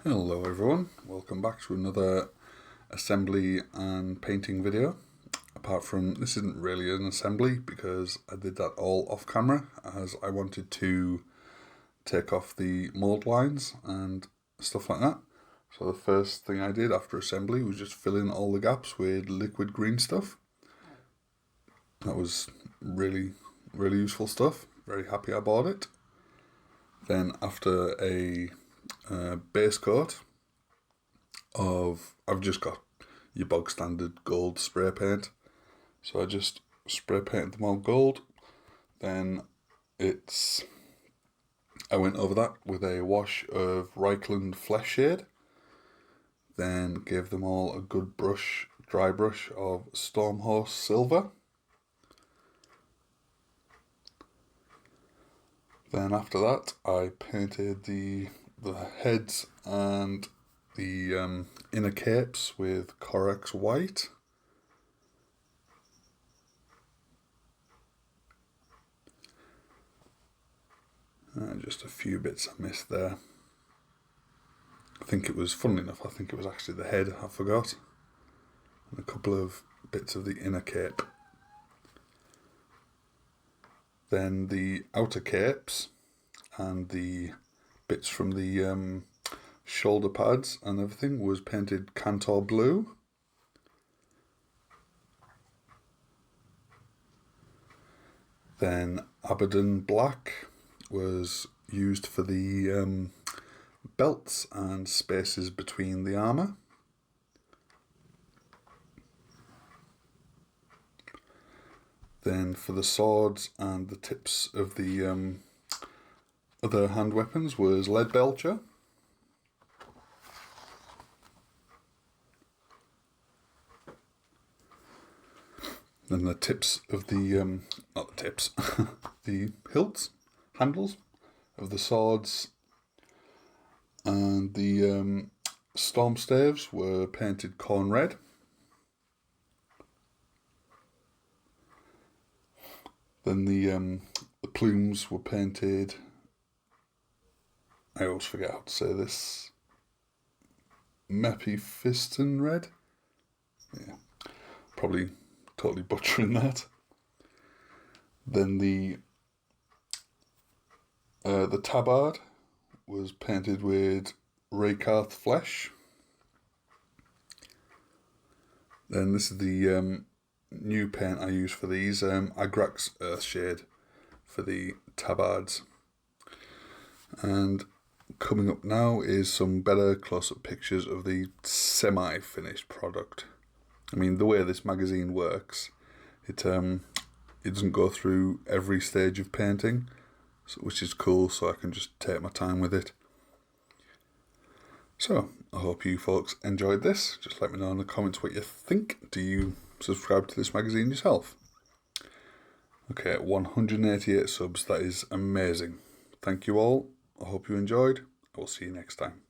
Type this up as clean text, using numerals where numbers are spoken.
Hello everyone, welcome back to another assembly and painting video. Apart from, this isn't really an assembly because I did that all off camera as I wanted to take off the mold lines and stuff like that. So the first thing I did after assembly was just fill in all the gaps with liquid green stuff. That was really useful stuff, very happy I bought it. Then after a base coat of, I've just got your bog standard gold spray paint, so I just spray painted them all gold. Then I went over that with a wash of Reichland Flesh Shade, then gave them all a good dry brush of Stormshires Silver. Then after that I painted the heads and the inner capes with Corex White. Just a few bits I missed there. I think it was, funnily enough, I think it was actually the head I forgot. And a couple of bits of the inner cape. Then the outer capes and the bits from the shoulder pads and everything was painted Cantor Blue. Then Abaddon Black was used for the belts and spaces between the armour. Then for the swords and the tips of the other hand weapons was Lead Belcher. Then the tips of the, not the tips, the hilts, handles of the swords and the storm staves were painted corn red. Then the plumes were painted, I always forget how to say this, Mephiston red? Yeah, probably totally butchering that. Then the tabard was painted with Raycarth Flesh. Then this is the new paint I use for these, Agrax Earthshade for the tabards. And coming up now is some better close-up pictures of the semi-finished product. I mean, the way this magazine works, it doesn't go through every stage of painting, which is cool, so I can just take my time with it. So, I hope you folks enjoyed this. Just let me know in the comments what you think. Do you subscribe to this magazine yourself? Okay, 188 subs, that is amazing. Thank you all. I hope you enjoyed. I will see you next time.